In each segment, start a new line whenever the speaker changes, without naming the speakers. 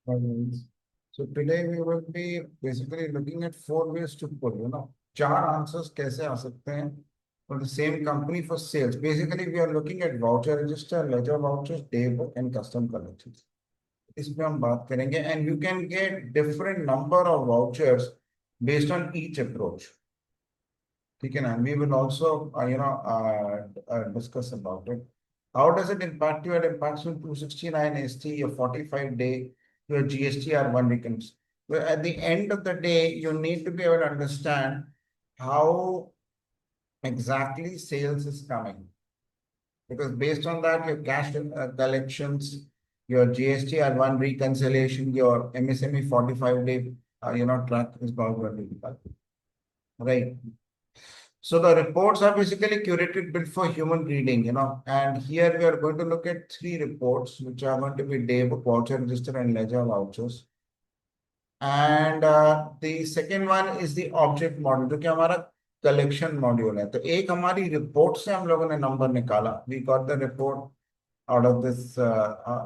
Alright. So today we will be basically looking at four ways to pull, चार answers कैसे आ सकते हैं for the same company for sales. Basically, we are looking at voucher register, ledger vouchers, day book, and custom collections. इसमें हम बात करेंगे and you can get different number of vouchers based on each approach. ठीक है ना? We will also, discuss about it. How does it impact you? It impacts you 269 ST, your 45 day, your GSTR one weekends. Well, at the end of the day, you need to be able to understand how exactly sales is coming. Because based on that, your cash collections, your GSTR one reconciliation, your MSME 45 day, track is about to be calculated. Right. So the reports are basically curated built for human reading, and here we are going to look at three reports, which are going to be day book, voucher register, and ledger vouchers. And the second one is the object model, जो कि हमारा collection module है. तो एक हमारी report से हम लोगों ने number निकाला. We got the report out of this,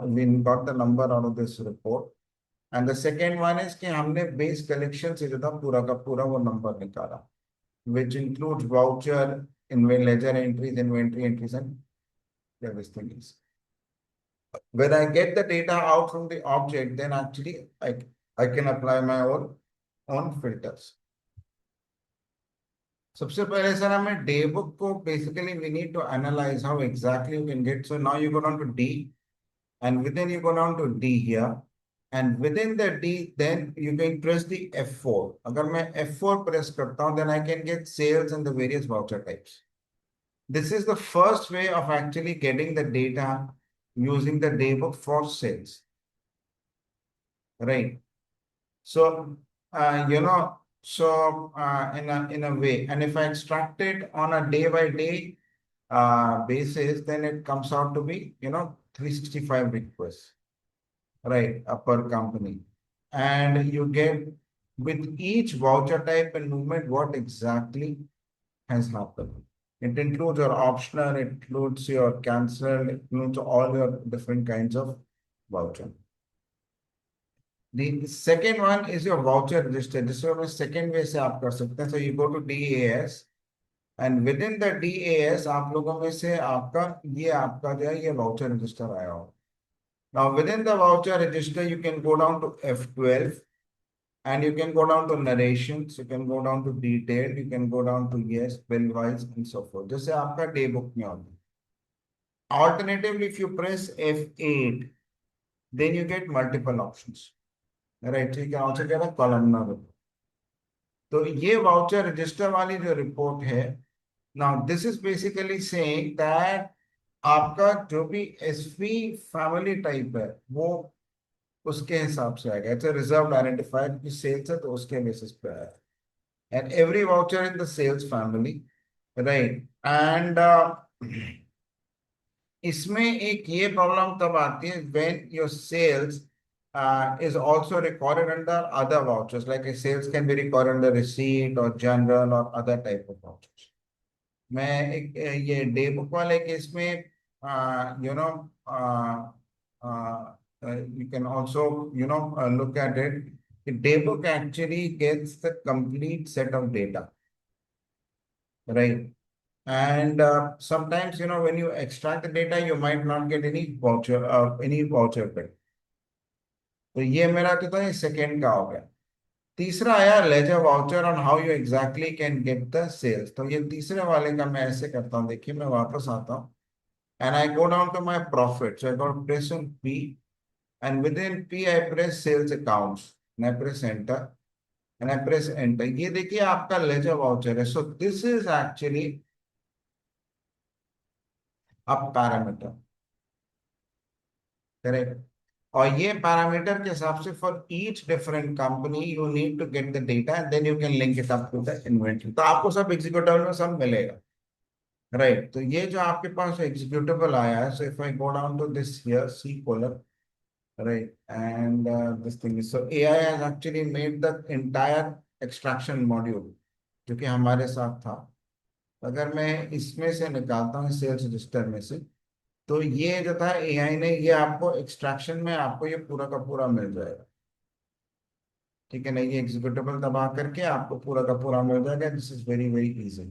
we got the number out of this report. And the second one is कि हमने base collection से जो था पूरा का पूरा वो number निकाला, which includes voucher, ledger entries, inventory entries, and everything is. When I get the data out from the object, then actually I can apply my own filters. सबसे पहले सर हमें day book को basically we need to analyze how exactly you can get. So now you go down to D, and within you go down to D here. And within the D, then you can press the F4. अगर मैं F4 press करता हूँ, then I can get sales and the various voucher types. This is the first way of actually getting the data using the day book for sales. Right. So, in a way, and if I extract it on a day by day basis, then it comes out to be, 365 requests. Right, per company. And you get with each voucher type and movement what exactly has happened. It includes your optional, it includes your cancel, it includes all your different kinds of voucher. The second one is your voucher register. This is the second way से आप कर सकते हैं. So you go to DAS, and within the DAS आप लोगों में से आपका जो है ये voucher register आया हो. Now, within the voucher register, you can go down to F12, and you can go down to narrations, you can go down to detail, you can go down to yes, bill wise, and so forth. जैसे आपका day book में होता है. Alternatively, if you press F8, then you get multiple options. Right? ठीक है, also get a columnar report. तो ये voucher register वाली जो report है, now this is basically saying that आपका जो भी एसवी फैमिली टाइप है वो उसके हिसाब से आएगा. इट्स अ रिजर्व्ड आइडेंटिफायर की सेल्स है तो उसके बेसिस पे आएगा. And every voucher in the sales family, right. And इसमें एक ये प्रॉब्लम तब आती है when your sales is also recorded under other vouchers, like a sales can be recorded under receipt or general or other type of vouchers. मैं एक ये day book वाले केस में you can also look at it. The day book actually gets the complete set of data, right? And sometimes when you extract the data, you might not get any voucher bill. तो ये मेरा तो था ये second का हो गया. तीसरा आया ledger voucher on how you exactly can get the sales. तो ये तीसरे वाले का मैं ऐसे करता हूँ. देखिए मैं वापस आता हूँ and I go down to my profit. So I got to press on P, and within P I press sales accounts and I press enter and I press enter. ये देखिए आपका लेजर वाउचर है. So this is actually a parameter, correct? और ये parameter के हिसाब से for each different company you need to get the data and then you can link it up to the inventory. तो आपको सब एग्जीक्यूटेबल में सब मिलेगा, राइट. तो ये जो आपके पास एग्जीक्यूटेबल आया है, so if I go down to this here C column, right, and this thing is, so AI has actually made the entire extraction module जो कि हमारे साथ था. अगर मैं इसमें से निकालता हूँ सेल्स रजिस्टर में से, तो ये जो था एआई ने ये आपको एक्सट्रैक्शन में आपको ये पूरा का पूरा मिल जाएगा. ठीक है ना, ये एग्जीक्यूटेबल दबा करके आपको पूरा का पूरा मिल जाएगा। This is very very easy.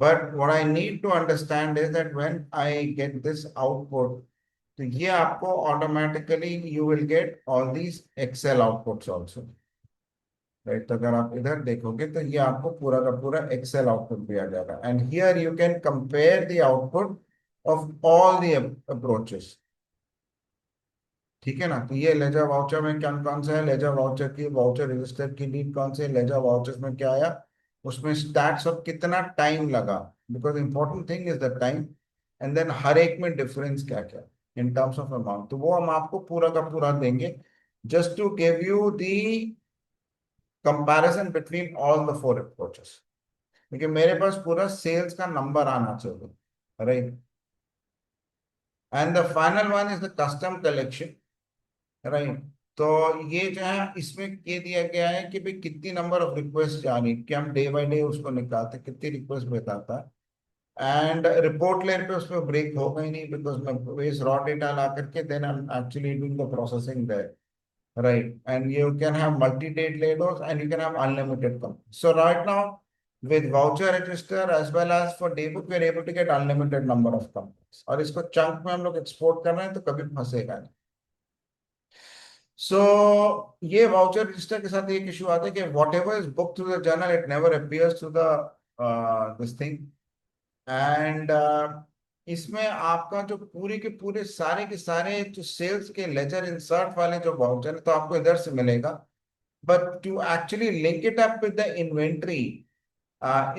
But what I need to understand is that when I get this output, तो ये आपको automatically you will get all these Excel outputs also, right. तो अगर आप इधर देखोगे तो ये आपको पूरा का पूरा एक्सेल आउटपुट दिया जाएगा, and here you can compare the output of all the approaches. ठीक है ना, तो ये लेजर वाउचर में क्या कौन सा है, लेजर वाउचर की वाउचर रजिस्टर की नीड कौन से, लेजर वाउचर्स में क्या आया, उसमें स्टैट्स और कितना टाइम लगा, because important thing is the time. And then हर एक में डिफरेंस क्या क्या इन टर्म्स ऑफ अमाउंट, तो वो हम आपको पूरा का पूरा देंगे, just to give you the comparison between all the four approaches. क्योंकि मेरे पास पूरा सेल्स का नंबर आना चाहिए, right. And the final one is the custom collection, right. तो ये जो है इसमें ये दिया गया है कि भाई कितनी नंबर ऑफ रिक्वेस्ट जा रही, कि हम डे बाय डे उसको निकालते हैं, कितनी रिक्वेस्ट बताता है। एंड रिपोर्ट लेयर पे उसमें ब्रेक होगा ही नहीं, बिकॉज मैं इस रॉ डेटा ला करके then I am actually doing the processing there, right? And you can have multi-date layers and you can have unlimited companies. So right now, with voucher register as well as for daybook, we are able to get unlimited number of companies. और इसको chunk में हम लोग export कर रहे हैं तो कभी फंसेगा नहीं। So ये वाउचर रजिस्टर के साथ एक इशू आता है कि what ever is book through the journal it never appears through the this thing. And इसमें आपका जो पूरे के पूरे सारे के सारे जो सेल्स के लेजर इंसर्ट वाले जो वाउचर है तो आपको इधर से मिलेगा। But to actually link it up with the inventory,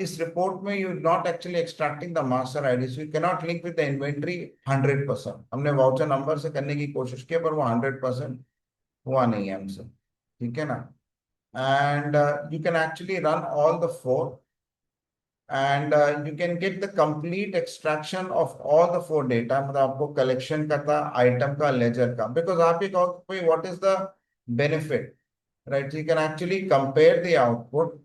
इस रिपोर्ट में you're not actually extracting the master ID, so you cannot link with the inventory 100%। हमने वाउचर नंबर से करने की कोशिश की पर वो 100% हुआ नहीं है हमसे, ठीक है ना। And you can actually run all the four, and you can get the complete extraction of all the four data, मतलब आपको कलेक्शन का था, आइटम का, लेजर का, बिकॉज आप ये कहो what is the benefit, right? So you can actually compare the output,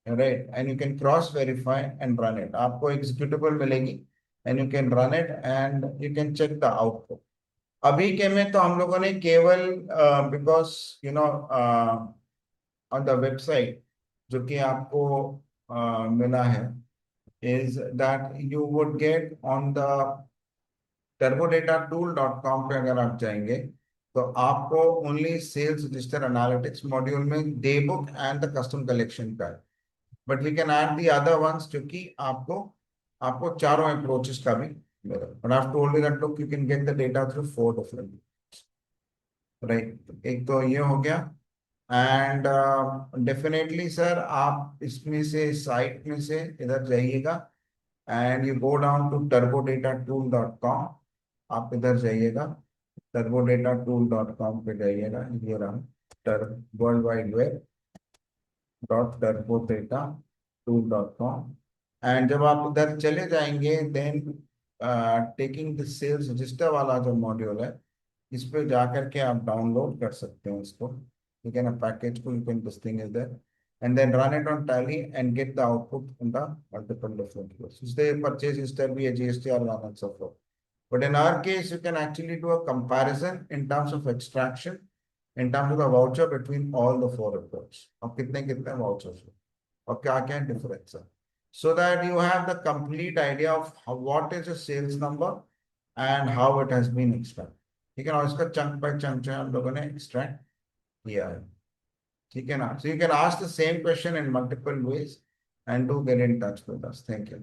right? And you can cross verify and run it। आपको executable मिलेगी and you can run it and you can check the output। अभी के में तो हम लोगों ने केवल because you know on the website जो कि आपको मिला है is that you would get on the turbodatatool.com पे अगर आप जाएंगे तो आपको only sales register analytics module में day book and the custom collection का है। But we can add the other ones जो कि आपको आपको चारों अप्रोचेस का भी मिलेगा। But I have told you that look you can get the data through four different, right. एक तो ये हो गया। एंड डेफिनेटली सर आप इसमें से साइट में से इधर जाइएगा and you go down to turbodatatool.com। आप इधर जाइएगा turbodatatool.com पे जाइएगा, ये रहा टर world wide web dot turbodatatool.com। एंड जब आप उधर चले जाएंगे then taking the sales register वाला जो मॉड्यूल है इस पे जा करके आप डाउनलोड कर सकते हैं इसको, ठीक है ना, पैकेज को, you can this thing is there and then run it on Tally and get the output in the multiple different ways. Is the purchase history be a GSTR one and so forth. But in our case, you can actually do a comparison in terms of extraction, in terms of the voucher between all the four reports. और कितने vouchers हैं और क्या difference है. So that you have the complete idea of what is the sales number and how it has been extracted. ठीक है ना, और इसका chunk by chunk जो हम लोगों ने extract किया है, ठीक है ना। So you can ask the same question in multiple ways and do get in touch with us. Thank you.